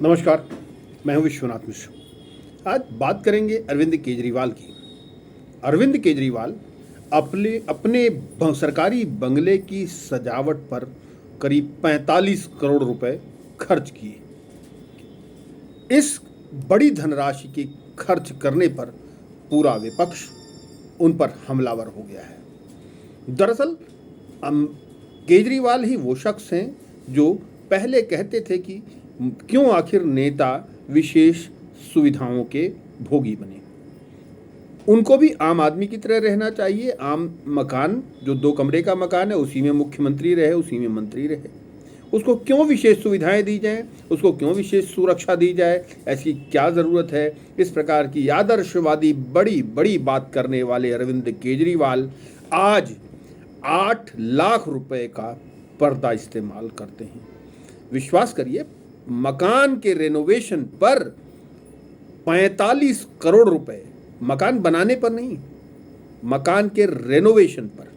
नमस्कार, मैं हूं विश्वनाथ मिश्र। आज बात करेंगे अरविंद केजरीवाल की। अरविंद केजरीवाल अपने अपने सरकारी बंगले की सजावट पर करीब 45 करोड़ रुपए खर्च किए। इस बड़ी धनराशि के खर्च करने पर पूरा विपक्ष उन पर हमलावर हो गया है। दरअसल केजरीवाल ही वो शख्स हैं जो पहले कहते थे कि क्यों आखिर नेता विशेष सुविधाओं के भोगी बने। उनको भी आम आदमी की तरह रहना चाहिए। आम मकान, जो 2 कमरे का मकान है, उसी में मुख्यमंत्री रहे, उसी में मंत्री रहे। उसको क्यों विशेष सुविधाएं दी जाएं, उसको क्यों विशेष सुरक्षा दी जाए, ऐसी क्या ज़रूरत है। इस प्रकार की आदर्शवादी बड़ी बड़ी बात करने वाले अरविंद केजरीवाल आज 8 लाख रुपए का पर्दा इस्तेमाल करते हैं। विश्वास करिए, मकान के रेनोवेशन पर 45 करोड़ रुपए, मकान बनाने पर नहीं, मकान के रेनोवेशन पर,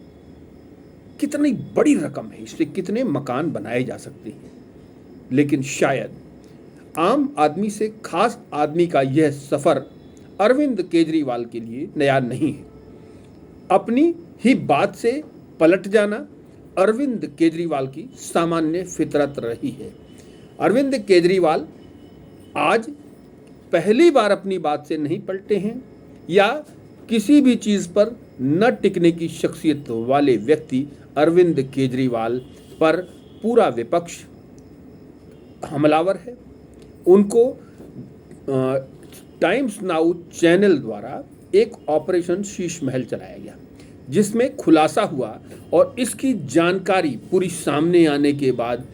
कितनी बड़ी रकम है। इससे कितने मकान बनाए जा सकते हैं। लेकिन शायद आम आदमी से खास आदमी का यह सफर अरविंद केजरीवाल के लिए नया नहीं है। अपनी ही बात से पलट जाना अरविंद केजरीवाल की सामान्य फितरत रही है। अरविंद केजरीवाल आज पहली बार अपनी बात से नहीं पलटे हैं या किसी भी चीज़ पर न टिकने की शख्सियत वाले व्यक्ति अरविंद केजरीवाल पर पूरा विपक्ष हमलावर है। उनको टाइम्स नाउ चैनल द्वारा एक ऑपरेशन शीश महल चलाया गया, जिसमें खुलासा हुआ और इसकी जानकारी पूरी सामने आने के बाद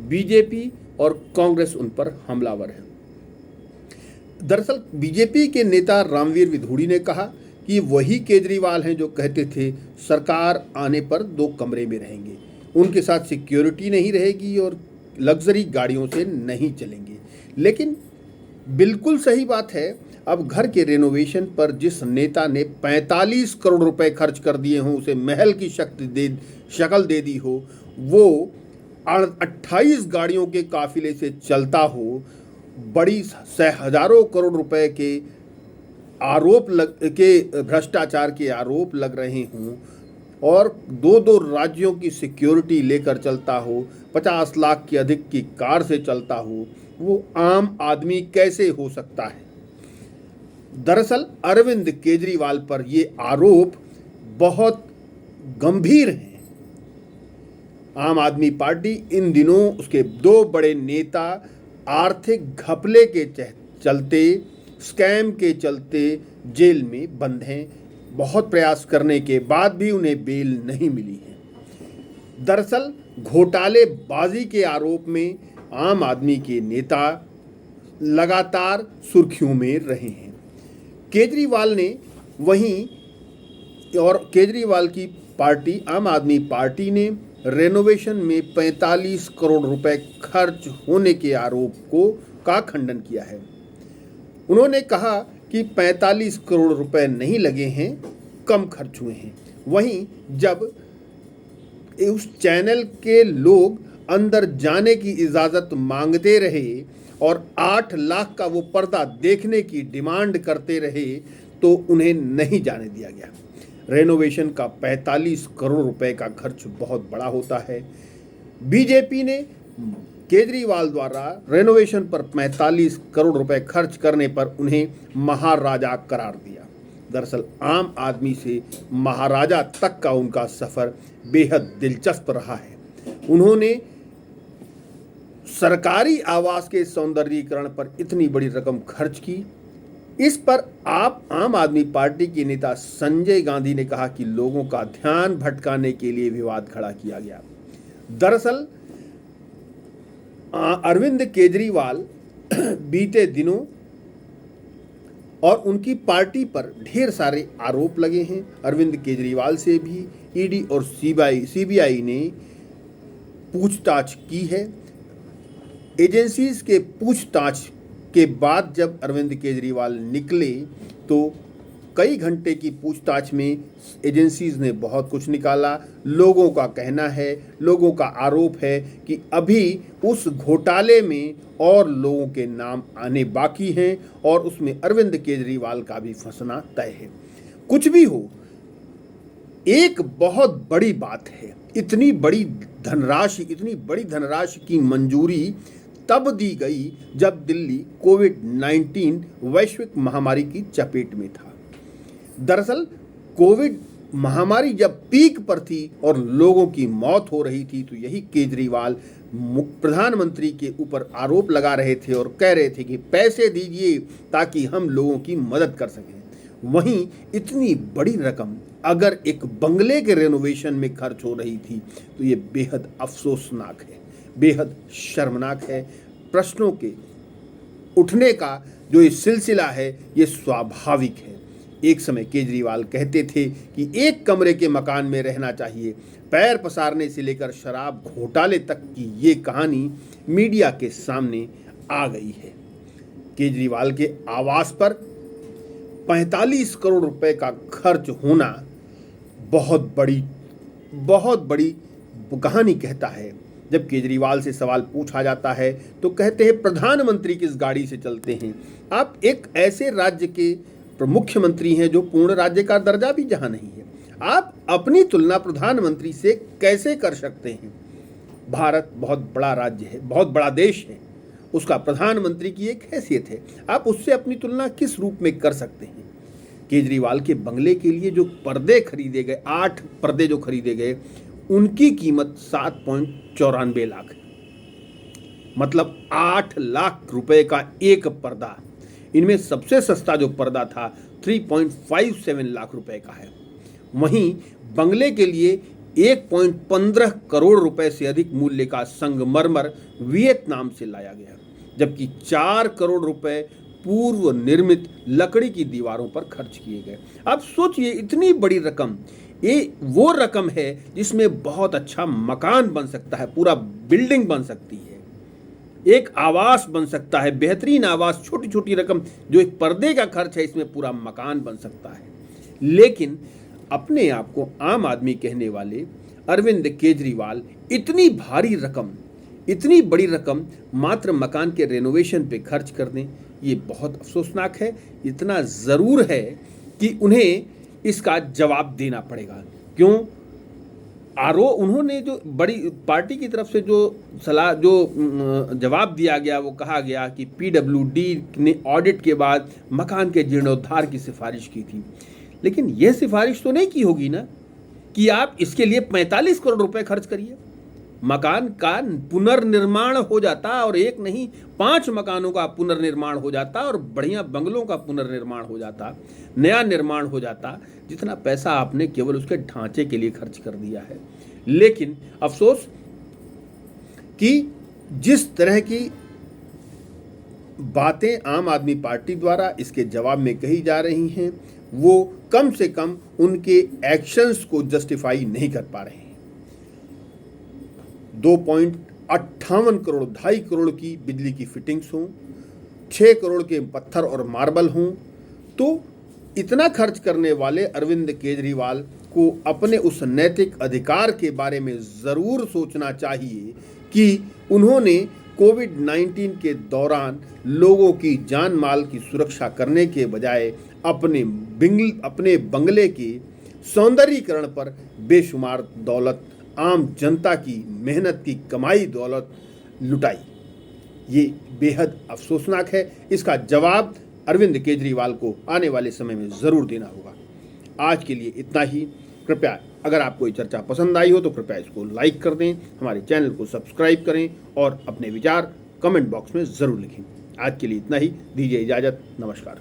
बीजेपी और कांग्रेस उन पर हमलावर है। दरअसल बीजेपी के नेता रामवीर विधूड़ी ने कहा कि वही केजरीवाल हैं जो कहते थे सरकार आने पर 2 कमरे में रहेंगे, उनके साथ सिक्योरिटी नहीं रहेगी और लग्जरी गाड़ियों से नहीं चलेंगे। लेकिन बिल्कुल सही बात है, अब घर के रेनोवेशन पर जिस नेता ने 45 करोड़ रुपए खर्च कर दिए हों, उसे महल की शक्ल दे दी हो, वो 28 गाड़ियों के काफिले से चलता हो, बड़ी हजारों करोड़ रुपए के भ्रष्टाचार के आरोप लग रहे हों और 2-2 राज्यों की सिक्योरिटी लेकर चलता हो, 50 लाख की अधिक की कार से चलता हो, वो आम आदमी कैसे हो सकता है। दरअसल अरविंद केजरीवाल पर ये आरोप बहुत गंभीर हैं। आम आदमी पार्टी इन दिनों उसके 2 बड़े नेता आर्थिक घपले के चलते, स्कैम के चलते जेल में बंद हैं। बहुत प्रयास करने के बाद भी उन्हें बेल नहीं मिली है। दरअसल घोटालेबाजी के आरोप में आम आदमी के नेता लगातार सुर्खियों में रहे हैं। केजरीवाल ने वहीं और केजरीवाल की पार्टी आम आदमी पार्टी ने रेनोवेशन में 45 करोड़ रुपए खर्च होने के आरोप का खंडन किया है। उन्होंने कहा कि 45 करोड़ रुपए नहीं लगे हैं, कम खर्च हुए हैं। वहीं जब उस चैनल के लोग अंदर जाने की इजाज़त मांगते रहे और 8 लाख का वो पर्दा देखने की डिमांड करते रहे तो उन्हें नहीं जाने दिया गया। रेनोवेशन का 45 करोड़ रुपए का खर्च बहुत बड़ा होता है। बीजेपी ने केजरीवाल द्वारा रेनोवेशन पर 45 करोड़ रुपए खर्च करने पर उन्हें महाराजा करार दिया। दरअसल आम आदमी से महाराजा तक का उनका सफ़र बेहद दिलचस्प रहा है। उन्होंने सरकारी आवास के सौंदर्यीकरण पर इतनी बड़ी रकम खर्च की। इस पर आम आदमी पार्टी के नेता संजय गांधी ने कहा कि लोगों का ध्यान भटकाने के लिए विवाद खड़ा किया गया। दरअसल अरविंद केजरीवाल बीते दिनों और उनकी पार्टी पर ढेर सारे आरोप लगे हैं। अरविंद केजरीवाल से भी ईडी और सीबीआई ने पूछताछ की है। एजेंसीज के पूछताछ के बाद जब अरविंद केजरीवाल निकले तो कई घंटे की पूछताछ में एजेंसीज ने बहुत कुछ निकाला। लोगों का कहना है, लोगों का आरोप है कि अभी उस घोटाले में और लोगों के नाम आने बाकी हैं और उसमें अरविंद केजरीवाल का भी फंसना तय है। कुछ भी हो, एक बहुत बड़ी बात है, इतनी बड़ी धनराशि की मंजूरी तब दी गई जब दिल्ली कोविड-19 वैश्विक महामारी की चपेट में था। दरअसल कोविड महामारी जब पीक पर थी और लोगों की मौत हो रही थी, तो यही केजरीवाल प्रधानमंत्री के ऊपर आरोप लगा रहे थे और कह रहे थे कि पैसे दीजिए ताकि हम लोगों की मदद कर सकें। वहीं इतनी बड़ी रकम अगर एक बंगले के रेनोवेशन में खर्च हो रही थी तो ये बेहद अफसोसनाक है, बेहद शर्मनाक है। प्रश्नों के उठने का जो ये सिलसिला है ये स्वाभाविक है। एक समय केजरीवाल कहते थे कि एक कमरे के मकान में रहना चाहिए। पैर पसारने से लेकर शराब घोटाले तक की ये कहानी मीडिया के सामने आ गई है। केजरीवाल के आवास पर 45 करोड़ रुपए का खर्च होना बहुत बड़ी कहानी कहता है। जब केजरीवाल से सवाल पूछा जाता है तो कहते हैं प्रधानमंत्री किस गाड़ी से चलते हैं। आप एक ऐसे राज्य के मुख्यमंत्री हैं जो पूर्ण राज्य का दर्जा भी जहां नहीं है, आप अपनी तुलना प्रधानमंत्री से कैसे कर सकते हैं? भारत बहुत बड़ा राज्य है, बहुत बड़ा देश है, उसका प्रधानमंत्री की एक हैसियत है, आप उससे अपनी तुलना किस रूप में कर सकते हैं? केजरीवाल के बंगले के लिए जो पर्दे खरीदे गए, 8 पर्दे जो खरीदे गए, उनकी कीमत 7.94 लाख है, मतलब 8 लाख रुपए का एक पर्दा। इनमें सबसे सस्ता जो पर्दा था 3.57 लाख रुपए का है। वहीं बंगले के लिए 1.15 करोड़ रुपए से अधिक मूल्य का संगमरमर वियतनाम से लाया गया, जबकि 4 करोड़ रुपए पूर्व निर्मित लकड़ी की दीवारों पर खर्च किए गए। आप सोचिए, इतनी बड़ी रकम, ये वो रकम है जिसमें बहुत अच्छा मकान बन सकता है, पूरा बिल्डिंग बन सकती है, एक आवास बन सकता है, बेहतरीन आवास। छोटी छोटी रकम जो एक पर्दे का खर्च है, इसमें पूरा मकान बन सकता है। लेकिन अपने आप को आम आदमी कहने वाले अरविंद केजरीवाल इतनी भारी रकम, इतनी बड़ी रकम मात्र मकान के रेनोवेशन पे खर्च कर दें, ये बहुत अफसोसनाक है। इतना ज़रूर है कि उन्हें इसका जवाब देना पड़ेगा। क्यों? उन्होंने जो बड़ी पार्टी की तरफ से जो जवाब दिया गया, वो कहा गया कि पीडब्ल्यूडी ने ऑडिट के बाद मकान के जीर्णोद्धार की सिफारिश की थी। लेकिन यह सिफारिश तो नहीं की होगी ना कि आप इसके लिए 45 करोड़ रुपए खर्च करिए। मकान का पुनर्निर्माण हो जाता और एक नहीं 5 मकानों का पुनर्निर्माण हो जाता और बढ़िया बंगलों का पुनर्निर्माण हो जाता, नया निर्माण हो जाता, जितना पैसा आपने केवल उसके ढांचे के लिए खर्च कर दिया है। लेकिन अफसोस कि जिस तरह की बातें आम आदमी पार्टी द्वारा इसके जवाब में कही जा रही हैं, वो कम से कम उनके एक्शंस को जस्टिफाई नहीं कर पा रहे हैं। 2.58 करोड़, 2.5 करोड़ की बिजली की फिटिंग्स हों, 6 करोड़ के पत्थर और मार्बल हों, तो इतना खर्च करने वाले अरविंद केजरीवाल को अपने उस नैतिक अधिकार के बारे में ज़रूर सोचना चाहिए कि उन्होंने कोविड-19 के दौरान लोगों की जान माल की सुरक्षा करने के बजाय अपने बंगले के सौंदर्यीकरण पर बेशुमार दौलत, आम जनता की मेहनत की कमाई दौलत लुटाई। ये बेहद अफसोसनाक है। इसका जवाब अरविंद केजरीवाल को आने वाले समय में ज़रूर देना होगा। आज के लिए इतना ही। कृपया अगर आपको ये चर्चा पसंद आई हो तो कृपया इसको लाइक कर दें, हमारे चैनल को सब्सक्राइब करें और अपने विचार कमेंट बॉक्स में ज़रूर लिखें। आज के लिए इतना ही। दीजिए इजाज़त। नमस्कार।